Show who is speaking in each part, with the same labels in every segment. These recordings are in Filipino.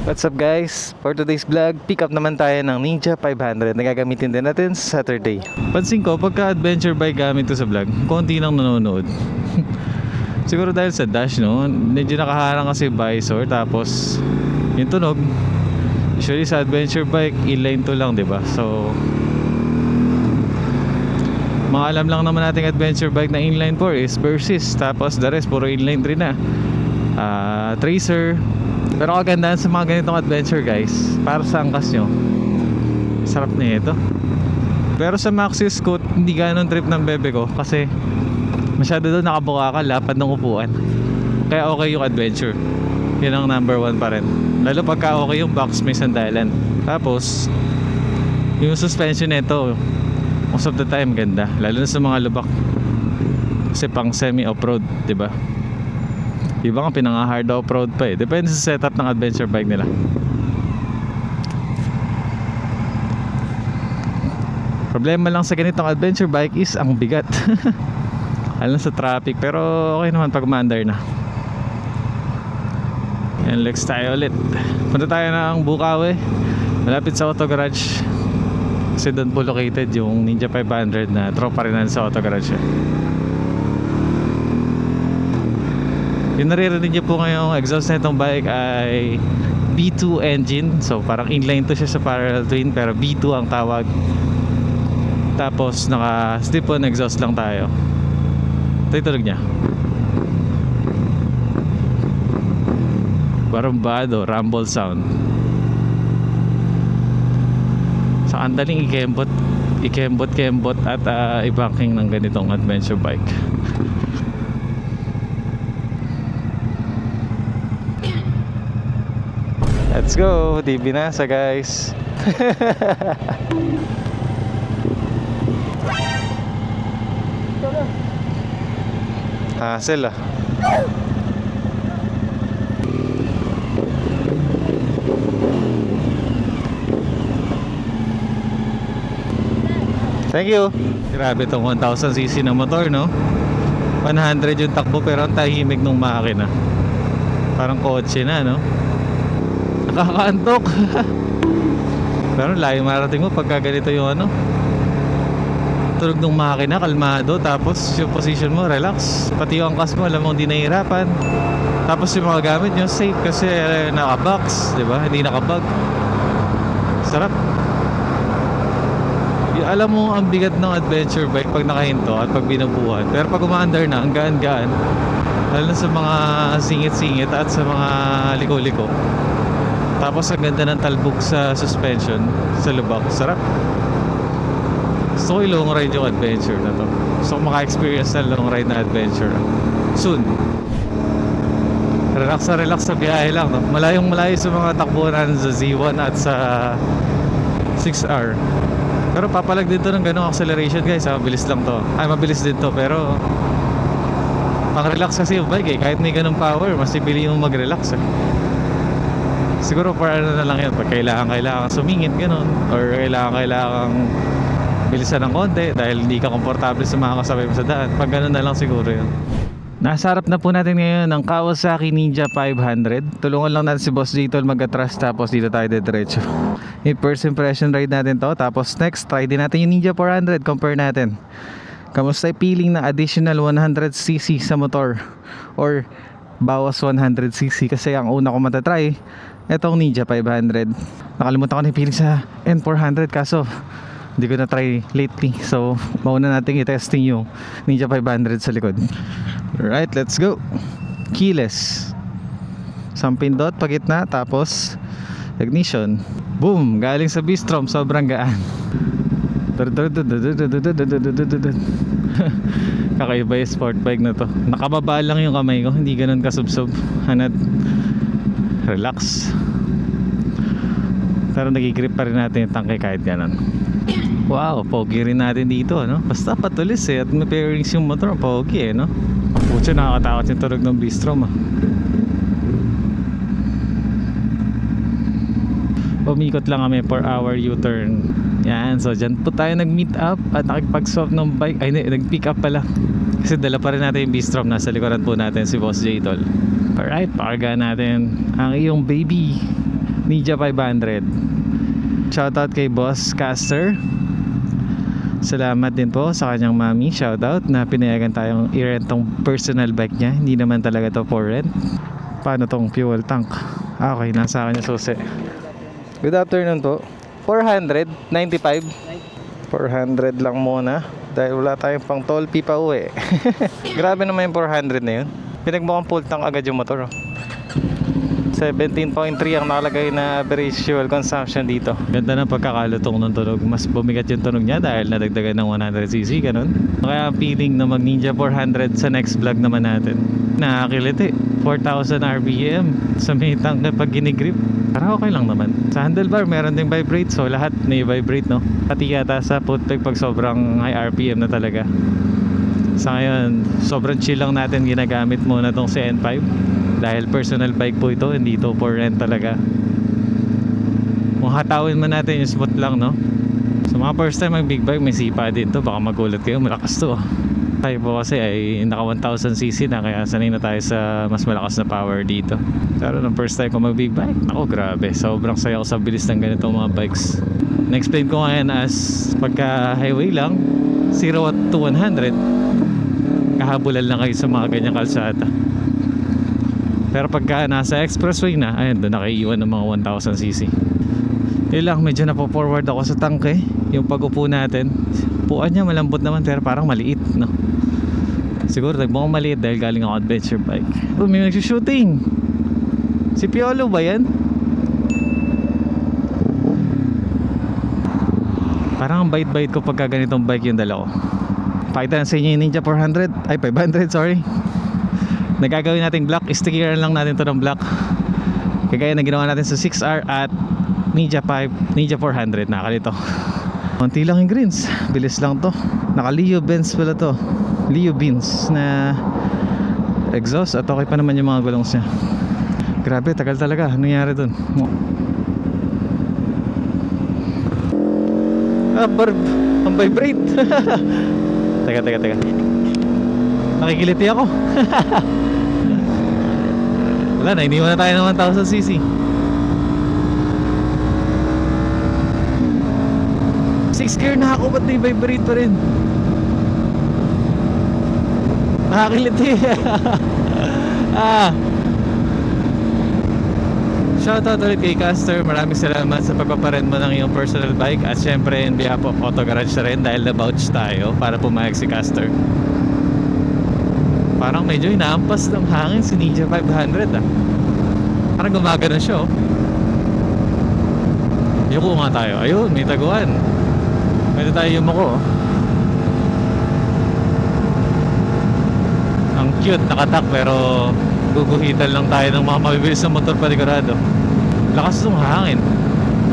Speaker 1: What's up guys? For today's vlog, pick up naman tayo ng Ninja 500 na gagamitin din natin sa Saturday. Pansin ko, pagka adventure bike gamit ko sa vlog, konti nang nanonood. Siguro dahil sa dash, no? Medyo nakaharang kasi visor, tapos yung tunog. Usually sa adventure bike, inline to lang, diba? So, mga alam lang naman nating adventure bike na inline 4 is Versys, tapos the rest puro inline 3 na. Tracer. Pero kagandahan sa mga ganitong adventure guys, para sa angkas nyo, sarap na ito. Pero sa Maxxis Scoot, hindi ganon trip ng bebe ko kasi masyado doon nakabuka ka, lapad ng upuan. Kaya okay yung adventure, yun ang number 1 pa rin. Lalo pagka okay yung box, may sandalan. Tapos yung suspension nito, most of the time ganda, lalo na sa mga lubak kasi pang semi off-road, diba? Iba nga pinanga hard off-road pa eh. Depende sa setup ng adventure bike nila. Problema lang sa ganitong adventure bike is ang bigat. Alam sa traffic, pero okay naman pag maandar na. And next tayo ulit. Punta tayo ng Bukawi, malapit sa Auto Garage. Kasi doon po located yung Ninja 500 na tropa rin sa Auto Garage. Yung naririnig nyo po ngayong exhaust na itong bike ay B2 engine. So parang inline to siya sa parallel twin, pero B2 ang tawag. Tapos naka slip on exhaust lang tayo. Ito yung tunog nya. Barumbado, rumble sound. Sa andaling ikembot at i-banking ng ganitong adventure bike. Let's go, di binasa guys. Hassle ah. Thank you. Grabe tong 1000cc na motor, no? 100 yung takbo pero ang tahimik ng makina. Parang kotse na, no? Nakakaantok. Pero layo marating mo pagka ganito yung ano, tunog ng makina, kalmado. Tapos yung position mo, relax. Pati yung angkas mo, alam mo hindi nahihirapan. Tapos yung mga gamit nyo, safe kasi naka-box, diba? Hindi naka-bag. Sarap. Alam mo ang bigat ng adventure bike pag nakahinto at pag binubuhan. Pero pag umaandar na, ang gaan-gaan. Lalo na sa mga singit-singit at sa mga liko-liko. Tapos ang ganda ng talbog sa suspension, sa lubak. Sarap. Gusto ko yung long ride yung adventure na to. Gusto ko maka-experience ng long ride na adventure soon. Relax na relax sa biyahe lang, no? Malayong malayo sa mga takbuhan sa Z1 at sa 6R. Pero papalag din to ng ganong acceleration guys. Mabilis lang to. Ay, mabilis din to, pero pang relax kasi yung bike eh. Kahit may ganong power, mas ibili yung mag-relax eh. Siguro for ano na lang yan, pag kailangan sumingit gano'n, or kailangan bilisan ng konti dahil hindi ka komportable sa mga kasabay mo sa daan. Pag gano'n na lang siguro yun. Nasa harap na po natin ngayon ng Kawasaki Ninja 500. Tulungan lang natin si Boss Jtol mag-atras, tapos dito tayo diretso. Yung first impression ride natin to. Tapos next, try din natin yung Ninja 400. Compare natin. Kamusta yung feeling na additional 100cc sa motor? Or bawas 100cc? Kasi ang una ko matatry etong Ninja 500. Nakalimutan ko na yung feeling sa N400, kaso hindi ko na try lately. So mauna nating i-testing yung Ninja 500 sa likod. Alright, let's go. Keyless, isang pindot pagitna, tapos ignition. Boom, galing sa Bistrom, sobrang gaan. Kakaiba yung sport bike na to. Nakababa lang yung kamay ko, hindi ganun kasubsob. Hanat, relax. Pero nagigrip pa rin natin yung tangke kahit ganun. Wow, pogi rin natin dito, no? Basta patulis eh, at may pairings yung motor, pogi eh, no? Pucha, nakakatakot yung tunog ng Bistrom ah. Umikot lang kami for our U-turn. Yan, so dyan po tayo nag-meet up at nakipag-swap ng bike. Ay, nag-pick up pala. Kasi dala pa rin natin yung Bistrom. Nasa likuran po natin si Boss Jtol. Alright, pakarga natin ang iyong baby. Ninja 500. Shoutout kay Boss Caster. Salamat din po sa kanyang mami, shoutout, na pinayagan tayong i-rent tong personal bike niya. Hindi naman talaga to for rent. Paano tong fuel tank? Okay, nasa akin yung susi. Good afternoon po. 495. 400 lang muna dahil wala tayong pang toll fee pa uwi. Grabe naman yung 400 na yun. Pinagmukhang full tank agad yung motor, oh. 17.3 ang nakalagay na average fuel consumption dito. Ganda ng pagkakalutong ng tunog. Mas bumigat yung tunog niya dahil nadagdagan ng 100cc, ganun. Kaya ang feeling na mag Ninja 400 sa next vlog naman natin. Nakakiliti. 4,000 RPM sa may tank pag ginigrip. Para okay lang naman. Sa handlebar meron ding vibrate, so lahat may vibrate, no? Pati yata sa footpeg pag sobrang high RPM na talaga. Sa ngayon, sobrang chill lang natin ginagamit muna tong CN5 dahil personal bike po ito, hindi ito for rent talaga. Kung hatawin man natin yung smooth lang, no? So mga first time mag big bike, may sipa din to. Baka magulat kayo, malakas to. Tayo po kasi ay naka 1000cc na, kaya sanay na tayo sa mas malakas na power dito. Pero nung first time ko mag big bike, ako grabe, sobrang saya ko sa bilis ng ganitong mga bikes. Na-explain ko ngayon as pagka highway lang, 0 to 100, kahabulan lang kayo sa mga ganyang kalsada. Pero pagka nasa expressway na, ayun, doon nakaiiwan ng mga 1000cc. Yun lang, medyo napo-forward ako sa tanke. Yung pag-upo natin, puan niya malambot naman pero parang maliit, no? Siguro nagmukhang maliit dahil galing ako adventure bike. Oh, may nagsushooting. Si Piolo ba yan? Parang ang bait-bait ko pagka ganitong bike yung dala ko. Pakita na sa inyo yung Ninja 400. Ay, 500, sorry. Nagagawin nating black, stickeran lang natin to ng black. Kagaya na ginawa natin sa 6R at Ninja 400. Nakalito. Konti lang yung greens, bilis lang to. Naka Leo Benz pala to. Leo Beans na exhaust at okay pa naman yung mga gulongs niya. Grabe, tagal talaga. Ano nangyari dun? Ang vibrate. Teka. Nakikiliti ako. Wala na, iniwan na tayo ng 1000cc. 6 gear na ako, ba't na-vibrate pa rin? Nakakiliti. Shoutout ulit kay Caster. Maraming salamat sa pagpaparent mo ng iyong personal bike. At syempre in behalf of Auto Garage na rin dahil na-vouch tayo para pumayag si Caster. Parang medyo inaampas ng hangin si Ninja 500, ah. Parang gumagana siya, oh. Yuko nga tayo. Ayun, may taguan. Pwede tayo yumuko, oh. Ang cute, nakatak, pero guguhitan lang tayo ng mga mabibilis na motor panigurado. Lakas ng hangin.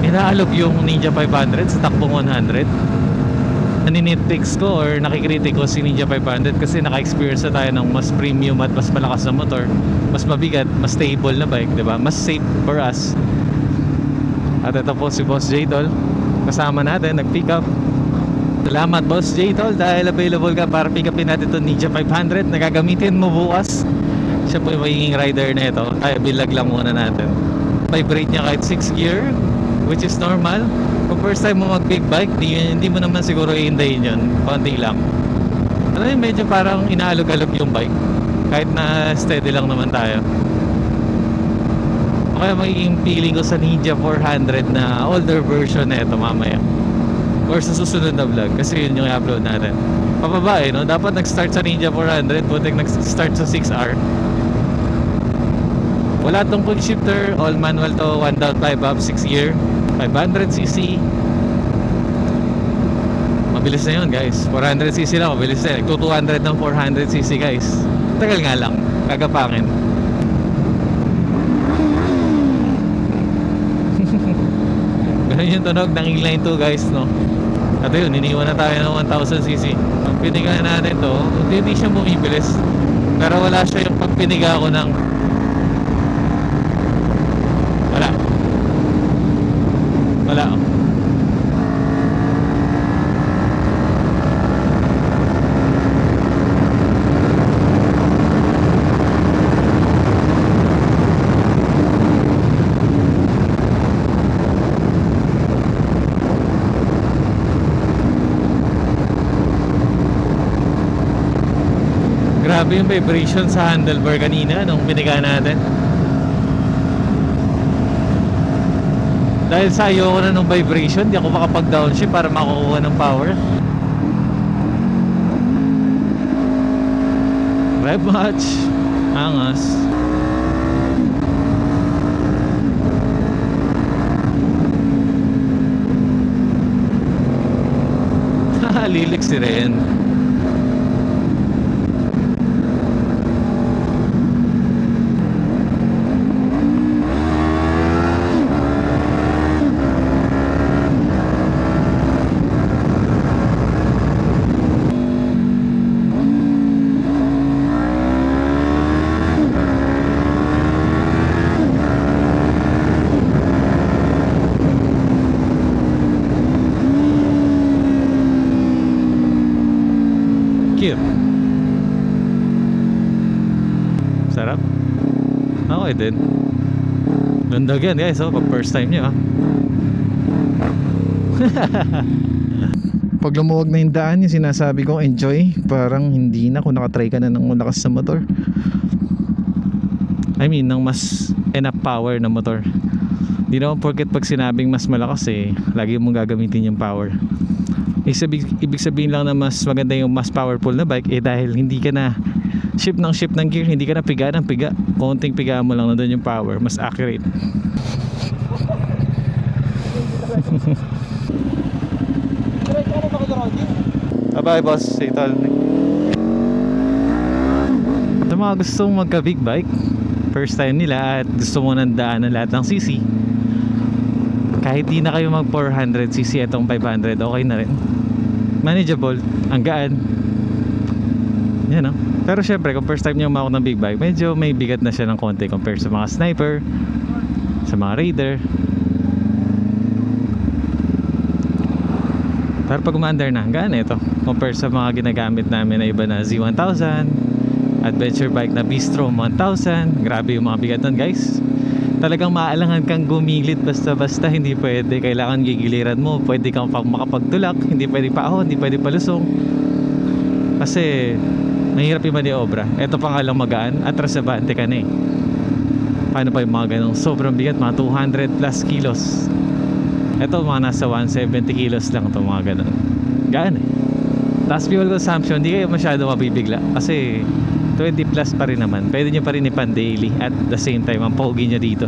Speaker 1: Inaalog yung Ninja 500 sa takbong 100. Naninitpicks ko or nakikritik ko si Ninja 500 kasi naka-experience na tayo ng mas premium at mas malakas na motor, mas mabigat, mas stable na bike, diba? Mas safe for us. At ito po si Boss J-Tol kasama natin, nag-pick up. Salamat Boss J-Tol dahil available ka para pick upin natin itong Ninja 500 na gagamitin mo bukas. Siya po yung magiging rider na ito. Kaya bilag lang muna natin. Vibrate niya kahit 6 gear, which is normal. Kung first time mo mag big bike, hindi mo naman siguro iindayin yun. Konti lang. Alam mo, medyo parang inaalog-alog yung bike. Kahit na steady lang naman tayo. Kaya magiging feeling ko sa Ninja 400 na older version na ito mamaya. Or sa susunod na vlog. Kasi yun yung i-upload natin. Pababa, no? Dapat nag-start sa Ninja 400. Butik nag-start sa 6R. Wala tong quick shifter. All manual to. 1 down, 5 up, 6 gear. 500cc. Mabilis na yun, guys. 400cc lang, mabilis na. Nagto 200 ng 400cc, guys. Tagal nga lang, kagapangin. Ganun yung tunog ng inline 2, guys, no? At yun, iniwan na tayo ng 1000cc. Pag piniga natin to, hindi siya bumibilis. Pero wala siya yung pagpiniga ko ng wala. Grabe yung vibration sa handlebar kanina nung piniga natin. Dahil sa ayoko na ng vibration, di ako makapag downshift para makukuha ng power. Rev match. Angas. Lilik si Ren. Cute. Sarap. Okay din. Ganda yan guys, oh, pag first time nyo Pag lumuwag na yung daan, yung sinasabi ko enjoy, parang hindi na kung nakatry ka na ng malakas sa motor. I mean, ng mas enough power na motor. Hindi naman porket pag sinabing mas malakas lagi mong gagamitin yung power. Ibig sabihin lang na mas maganda yung mas powerful na bike dahil hindi ka na shift ng gear, hindi ka na piga ng piga. Konting piga mo lang na doon yung power, mas accurate. Bye boss, ito. Sa mga gustong magka big bike, first time nila at gusto mo nang daanan lahat ng CC, kahit di na kayo mag 400cc, itong 500 okay na rin. Manageable, ang gaan. Yan no? Pero syempre kung first time nyo umawak ng big bike, medyo may bigat na siya ng konti compared sa mga sniper, sa mga raider. Pero pag umaandar na, gaan ito compared sa mga ginagamit namin na iba na Z1000, adventure bike na Bistro 1000. Grabe yung mga bigat nun guys. Talagang maaalangan kang gumilit basta-basta, hindi pwede. Kailangan gigiliran mo, pwede kang makapagtulak, hindi pwede paahon, hindi pwede palusong. Kasi mahirap yung maniobra. Ito pa nga lang magaan, atras sa bante ka na Paano pa yung mga ganong sobrang bigat, mga 200 plus kilos. Ito mga nasa 170 kilos lang ito, mga ganon. Gaan Tapos fuel consumption, hindi kayo masyado mabibigla kasi 20 plus pa rin naman. Pwede nyo pa rin ipan daily at the same time ang pogi nyo dito.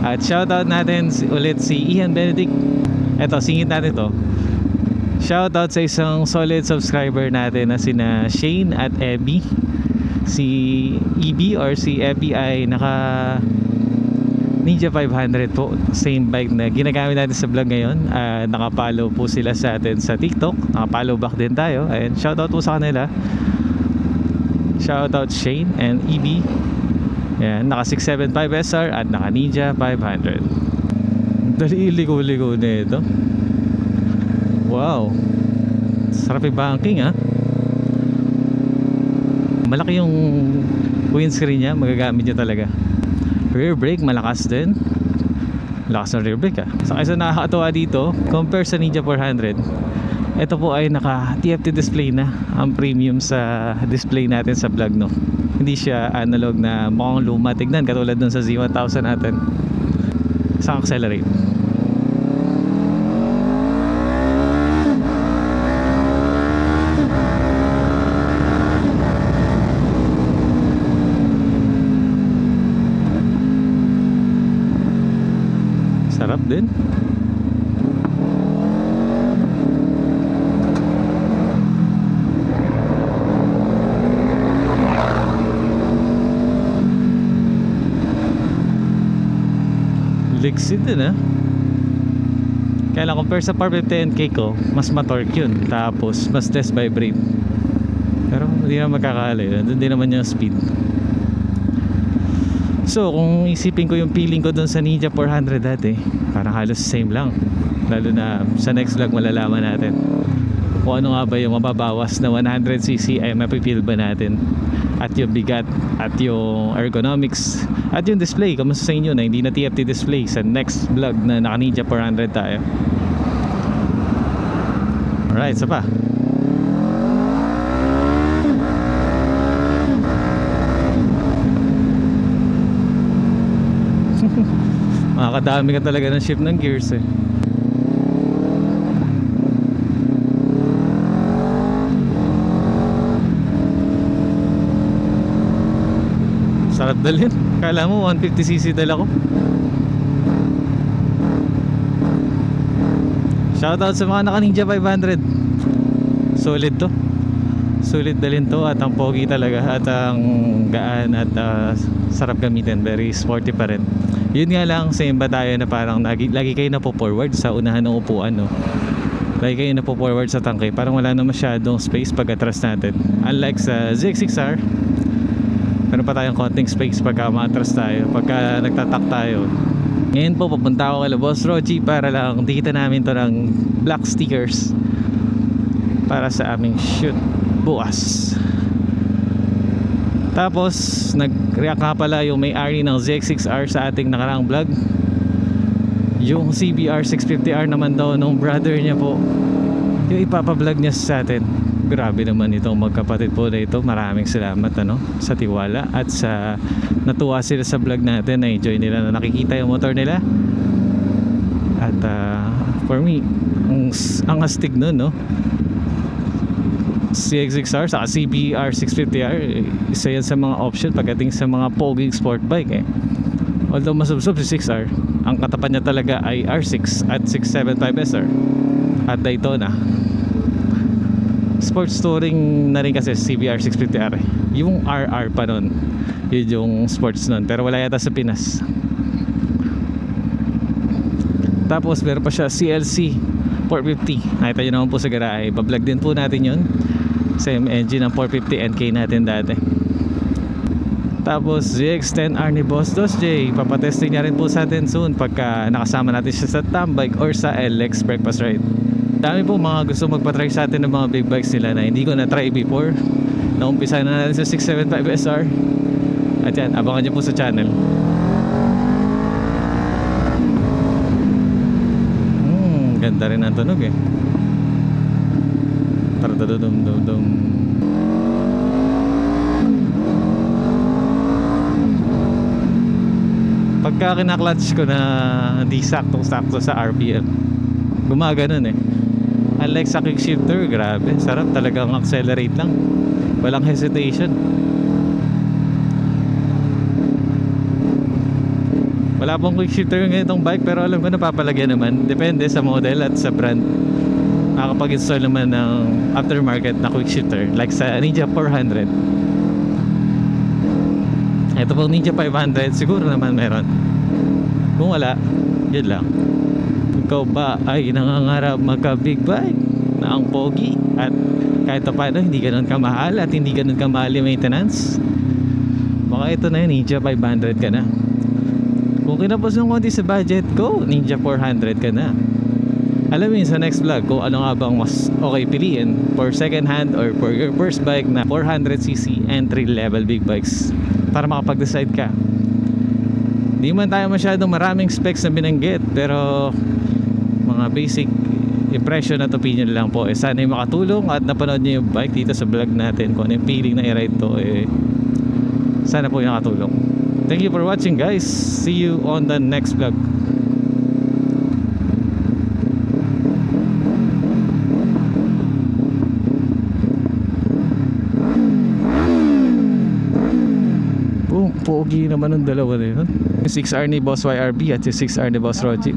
Speaker 1: At shoutout natin ulit si Ian Benedict. Eto, singit natin to. Shoutout sa isang solid subscriber natin na sina Shane at Ebby. Si EB or si Ebby ay naka Ninja 500 po, same bike na ginagamit natin sa vlog ngayon. Nakapollow po sila sa atin sa TikTok. Nakapollow back din tayo. And shoutout po sa kanila. Shoutout Shane and EB. Yan, naka 675 SR at naka Ninja 500. Dali ligo-ligo na ito. Wow, sarap yung banking Malaki yung windscreen niya, magagamit niya talaga. Rear brake malakas din. Lakas ng rear brake Saka isa nakakatawa dito, compare sa Ninja 400, ito po ay naka TFT display na. Ang premium sa display natin sa vlog Hindi siya analog na mukhang luma tignan katulad dun sa Z1000 natin. Sa accelerate, sarap din. Lixid din Kaya lang compare sa 450NK ko, mas ma-torque yun, tapos mas less vibrate. Pero hindi naman magkakala yun, doon din naman yung speed. So kung isipin ko yung feeling ko doon sa Ninja 400 dati, parang halos same lang. Lalo na sa next vlog malalaman natin kung ano nga ba yung mababawas na 100cc ay mapipil ba natin. At yung bigat, at yung ergonomics, at yung display. Kamusta sa inyo na hindi na TFT display sa next vlog na naka Ninja 400 tayo. Alright, isa pa. Makakadami ka talaga ng shift ng gears eh. Sarap dalhin. Kala mo 150cc dala ko. Shoutout sa mga naka Ninja 500. Solid to. Solid dalhin to at ang pogi talaga at ang gaan at sarap gamitin. Very sporty pa rin. Yun nga lang, same ba tayo na parang lagi kayo napo-forward sa unahan ng upuan, no? Lagi kayo napo-forward sa tangke. Parang wala na masyadong space pag atras natin. Unlike sa ZX6R, meron pa tayong konting space pagka ma-atras tayo, pagka nagtatak tayo. Ngayon po papunta ako kay Boss Roji para lang dikita namin to ng black stickers para sa aming shoot bukas. Tapos nag-react nga pala yung may-ari ng ZX6R sa ating nakaraang vlog. Yung CBR 650R naman daw nung brother niya po, yung ipapablog niya sa atin. Grabe naman itong magkapatid po na ito. Maraming salamat sa tiwala at sa natuwa sila sa vlog natin. Na-enjoy nila na nakikita yung motor nila. At for me, ang astig nun, no? CX6R saka CBR 650R, isa yan sa mga option pagdating sa mga poging sport bike eh. Although masubsob si 6R, ang katapat niya talaga ay R6 at 675SR at Daytona. Sports touring na rin kasi CBR 650R eh. Yung RR pa nun, yun yung sports nun, pero wala yata sa Pinas. Tapos meron pa siya CLC 450. Nakita nyo naman po sa garahe. Bablog din po natin yun. Same engine ng 450 NK natin dati. Tapos ZX10R ni Boss Dos J, papatesting niya rin po sa atin soon pagka nakasama natin siya sa Tambike or sa LX Breakfast Ride. Dami po mga gusto magpatry sa atin ng mga big bikes nila na hindi ko na-try before. Naumpisa na natin sa 675SR. At yan, abangan niyo po sa channel. Ganda rin ang tunog eh. Taradadadum-dum-dum. Pagka kinaklatch ko na hindi saktong-sakto sa RPM, gumaganon eh. Unlike sa quick shifter, grabe, sarap talagang accelerate lang. Walang hesitation. Wala pong quick shifter yung ganitong bike, pero alam ko napapalagyan naman. Depende sa model at sa brand. Nakakapag-install naman ng aftermarket na quick shifter like sa Ninja 400. Ito pong Ninja 500 siguro naman meron. Kung wala, yun lang. Ikaw ba ay nangangarap magka big bike na ang pogi at kahit paano hindi ganun kamahal at hindi ganun kamahal yung maintenance? Baka ito na yun, Ninja 500 ka na. Kung kinapos ng konti sa budget ko, Ninja 400 ka na. Alam mo yun sa next vlog kung ano nga bang mas okay piliin for second hand or for your first bike na 400cc entry level big bikes para makapag-decide ka. Di man tayo masyadong maraming specs na binanggit, pero mga basic impression at opinion lang po. Sana yung makatulong at napanood nyo yung bike dito sa vlog natin. Kung ano yung feeling na i-ride to, sana po yung nakatulong. Thank you for watching guys. See you on the next vlog. Boom, pogi naman ng dalawa na yun. Yung 6R ni Boss YRB at yung 6R ni Boss Roji.